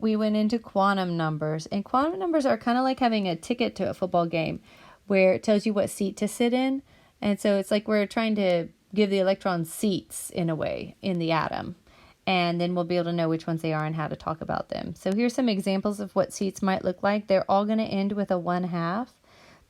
we went into quantum numbers, and quantum numbers are kind of like having a ticket to a football game where it tells you what seat to sit in. And so it's like we're trying to give the electrons seats in a way in the atom. And then we'll be able to know which ones they are and how to talk about them. So here's some examples of what seats might look like. They're all going to end with a 1/2.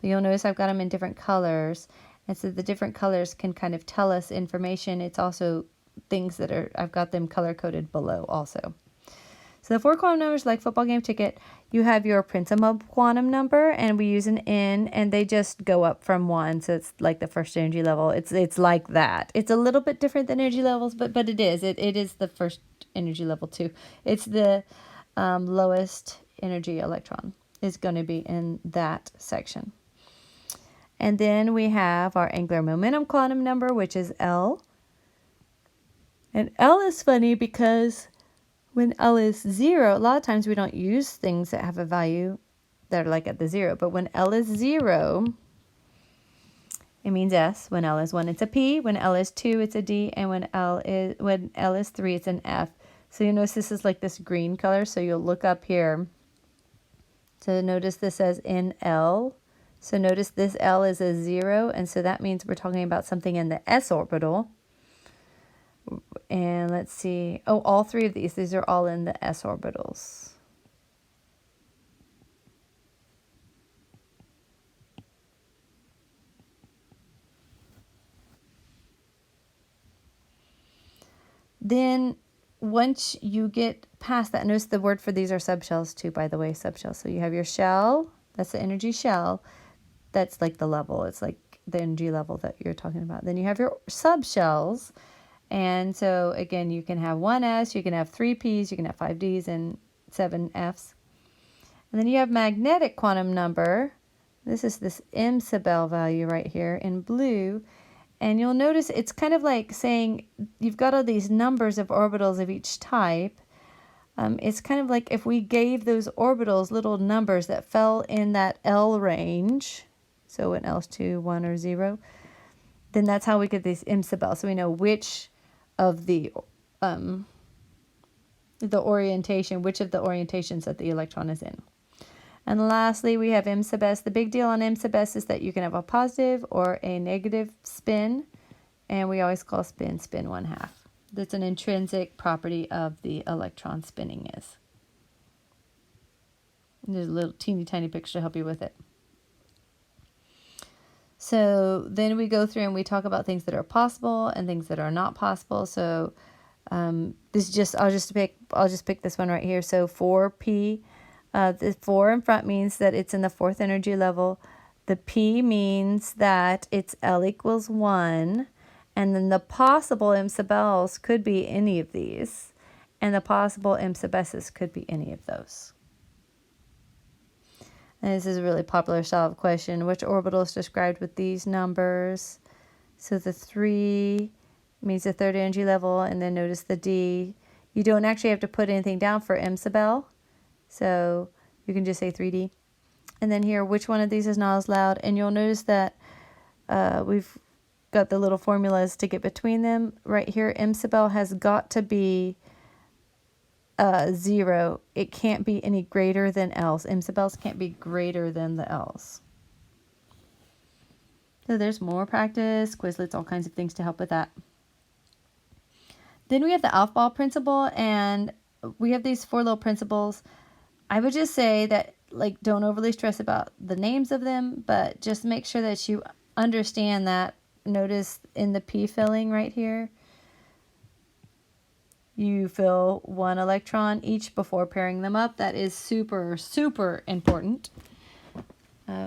But you'll notice I've got them in different colors. And so the different colors can kind of tell us information. It's also things that are, I've got them color coded below also. So the 4 quantum numbers, like football game ticket, you have your principal quantum number, and we use an N, and they just go up from 1. So it's like the first energy level. It's like that. It's a little bit different than energy levels, but it is. It is the first energy level too. It's the lowest energy electron is going to be in that section. And then we have our angular momentum quantum number, which is L. And L is funny because when L is 0, a lot of times we don't use things that have a value that are like at the 0. But when L is 0, it means S. When L is 1, it's a P. When L is 2, it's a D. And when L is 3, it's an F. So you notice this is like this green color. So you'll look up here. So notice this says NL. So notice this L is a 0. And so that means we're talking about something in the S orbital. And let's see. Oh, all 3 of these are all in the S orbitals. Then once you get past that, notice the word for these are subshells too, by the way, subshells. So you have your shell, that's the energy shell. That's like the level. It's like the energy level that you're talking about. Then you have your subshells. And so, again, you can have 1 S, you can have 3 Ps, you can have 5 Ds, and 7 Fs. And then you have magnetic quantum number. This is this M sub L value right here in blue. And you'll notice it's kind of like saying you've got all these numbers of orbitals of each type. It's kind of like if we gave those orbitals little numbers that fell in that L range. So when L's 2, 1, or 0, then that's how we get these M sub L. So we know which of the orientation, which of the orientations that the electron is in. And lastly, we have M sub S. The big deal on M sub S is that you can have a positive or a negative spin, and we always call spin 1/2. That's an intrinsic property of the electron spinning is. And there's a little teeny tiny picture to help you with it. So then we go through and we talk about things that are possible and things that are not possible. So this just I'll just pick this one right here. So 4p, the 4 in front means that it's in the 4th energy level. The p means that it's L equals 1, and then the possible M sub L's could be any of these, and the possible M sub S's could be any of those. And this is a really popular style of question. Which orbital is described with these numbers? So the 3 means the 3rd energy level, and then notice the D. You don't actually have to put anything down for M sub L, so you can just say 3D. And then here, which one of these is not as loud? And you'll notice that we've got the little formulas to get between them. Right here, M sub L has got to be 0. It can't be any greater than L's. M sub L's can't be greater than the L's. So there's more practice, Quizlets, all kinds of things to help with that. Then we have the Aufbau principle, and we have these 4 little principles. I would just say that, like, don't overly stress about the names of them, but just make sure that you understand that. Notice in the P filling right here, you fill 1 electron each before pairing them up. That is super, super important.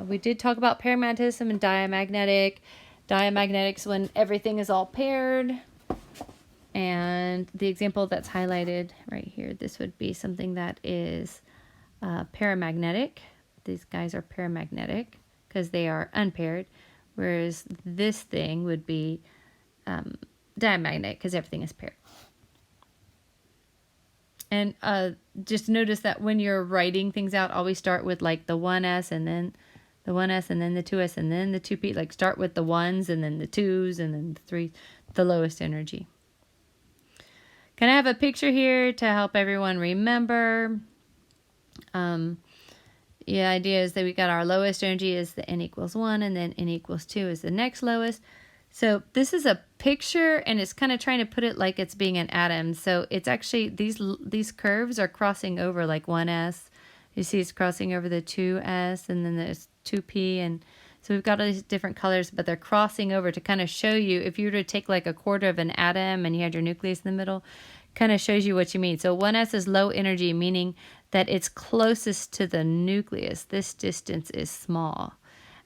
We did talk about paramagnetism and diamagnetic. Diamagnetics when everything is all paired. And the example that's highlighted right here, this would be something that is paramagnetic. These guys are paramagnetic because they are unpaired, whereas this thing would be diamagnetic because everything is paired. And just notice that when you're writing things out, always start with like the 1s and then the 1s and then the 2s and then the 2p. Like start with the 1s and then the 2s and then the 3s, the lowest energy. Can I have a picture here to help everyone remember? The idea is that we got our lowest energy is the n equals 1, and then n equals 2 is the next lowest. So this is a picture, and it's kind of trying to put it like it's being an atom. So it's actually, these curves are crossing over like 1s. You see it's crossing over the 2s, and then there's 2p, and so we've got all these different colors, but they're crossing over to kind of show you, if you were to take like a quarter of an atom and you had your nucleus in the middle, kind of shows you what you mean. So 1s is low energy, meaning that it's closest to the nucleus. This distance is small.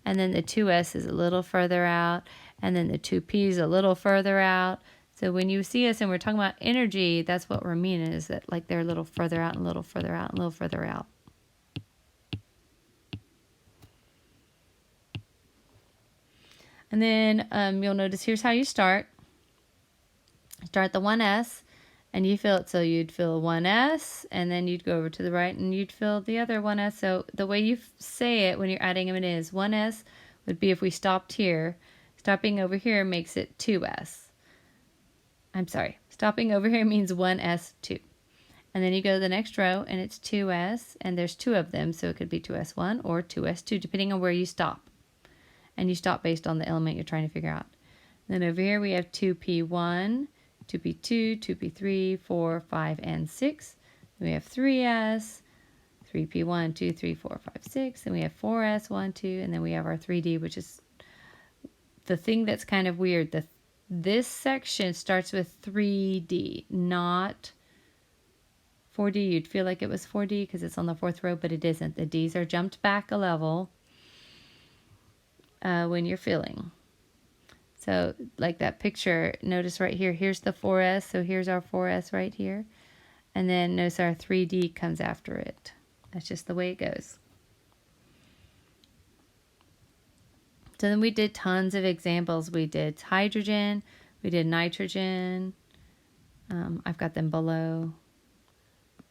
And then the 2s is a little further out, and then the 2p is a little further out. So when you see us and we're talking about energy, that's what we're meaning, is that like they're a little further out and a little further out and a little further out. And then you'll notice here's how you start. Start the 1s, and you feel it, so you'd feel 1s, and then you'd go over to the right and you'd feel the other 1s. So the way you say it when you're adding them in is 1s would be if we stopped here. Stopping over here makes it 2s. I'm sorry, stopping over here means 1s2. And then you go to the next row and it's 2s, and there's two of them, so it could be 2s1 or 2s2 depending on where you stop. And you stop based on the element you're trying to figure out. Then over here we have 2p1, 2p2, 2p3, 4, 5, and 6. Then we have 3s, 3p1, 2, 3, 4, 5, 6. And we have 4s, 1, 2. And then we have our 3d, which is the thing that's kind of weird. This section starts with 3d, not 4d. You'd feel like it was 4d because it's on the fourth row, but it isn't. The d's are jumped back a level when you're filling. So like that picture, notice right here, here's the 4s, so here's our 4s right here. And then notice our 3d comes after it. That's just the way it goes. So then we did tons of examples. We did hydrogen, we did nitrogen. I've got them below.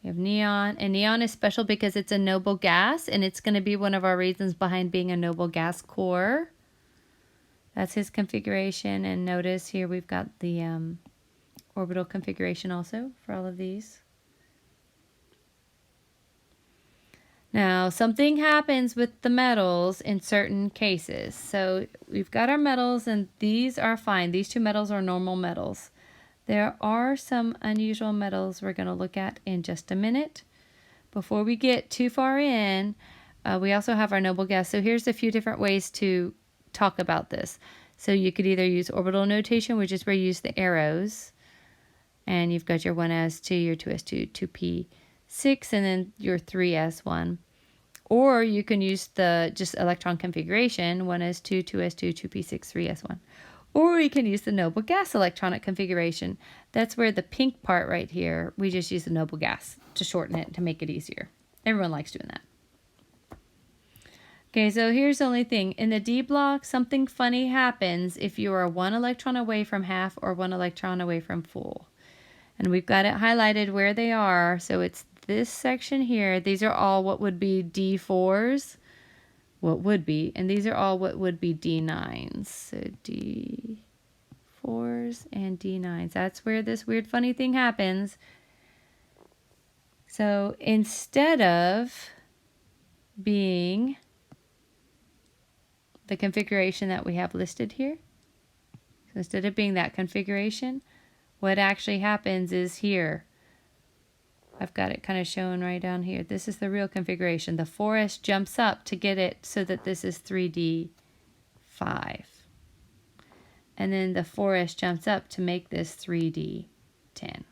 We have neon, and neon is special because it's a noble gas, and it's going to be one of our reasons behind being a noble gas core. That's his configuration, and notice here we've got the orbital configuration also for all of these. Now, something happens with the metals in certain cases. So we've got our metals, and these are fine. These two metals are normal metals. There are some unusual metals we're going to look at in just a minute. Before we get too far in, we also have our noble gas. So here's a few different ways to talk about this. So you could either use orbital notation, which is where you use the arrows, and you've got your 1s2, your 2s2, 2p6, and then your 3s1. Or you can use the just electron configuration, 1s2, 2s2, 2p6, 3s1. Or you can use the noble gas electronic configuration. That's where the pink part right here, we just use the noble gas to shorten it to make it easier. Everyone likes doing that. Okay, so here's the only thing. In the D block, something funny happens if you are 1 electron away from half or 1 electron away from full. And we've got it highlighted where they are. So it's this section here. These are all what would be D4s. What would be. And these are all what would be D9s. So D4s and D9s. That's where this weird funny thing happens. So instead of being the configuration that we have listed here, so instead of being that configuration, what actually happens is here. I've got it kind of shown right down here. This is the real configuration. The 4s jumps up to get it so that this is 3d5. And then the 4s jumps up to make this 3d10.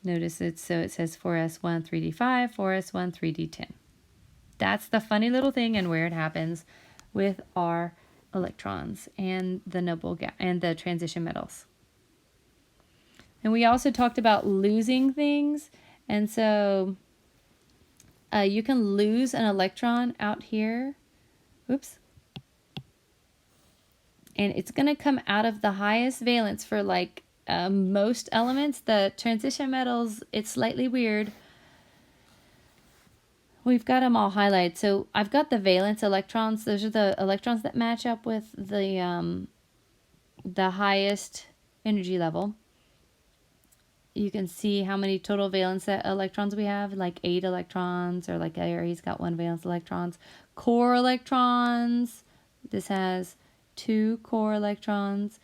Notice it, so it says 4s1, 3d5, 4s1, 3d10. That's the funny little thing and where it happens with our electrons and the noble gas and the transition metals. And we also talked about losing things, and so you can lose an electron out here. Oops. And it's going to come out of the highest valence for like most elements. The transition metals, it's slightly weird. We've got them all highlighted. So I've got the valence electrons. Those are the electrons that match up with the highest energy level. you can see how many total valence electrons we have, like 8 electrons, or like there he's got 1 valence electrons. Core electrons, this has 2 core electrons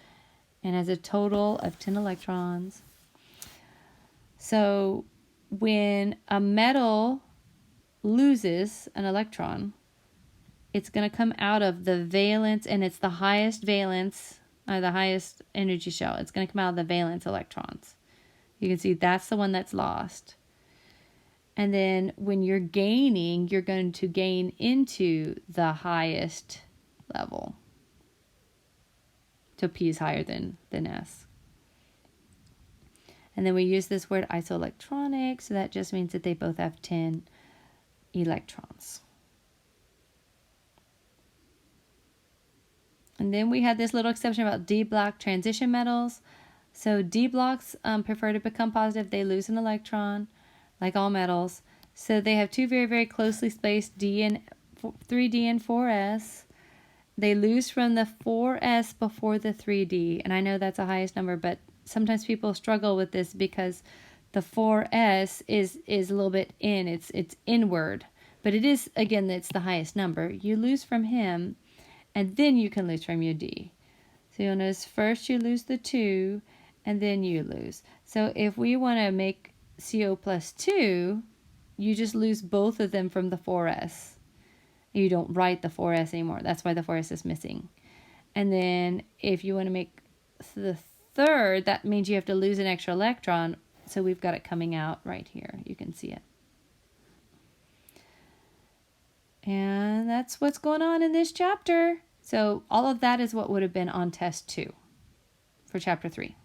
and has a total of 10 electrons. So when a metal loses an electron, it's going to come out of the valence, and it's the highest valence, the highest energy shell. It's going to come out of the valence electrons. You can see that's the one that's lost. And then when you're gaining, you're going to gain into the highest level. So P is higher than S. And then we use this word isoelectronic, so that just means that they both have 10 electrons. And then we had this little exception about D block transition metals. So D blocks prefer to become positive. They lose an electron, like all metals. So they have 2 very, very closely spaced 3D and 4S. They lose from the 4S before the 3D. And I know that's the highest number, but sometimes people struggle with this because the 4S is a little bit in. It's inward. But it is, again, it's the highest number. You lose from him, and then you can lose from your D. So you'll notice first you lose the 2, and then you lose. So if we want to make CO plus 2, you just lose both of them from the 4S. You don't write the 4S anymore. That's why the 4S is missing. And then if you want to make the third, that means you have to lose an extra electron. So we've got it coming out right here. You can see it. And that's what's going on in this chapter. So all of that is what would have been on test 2 for chapter 3.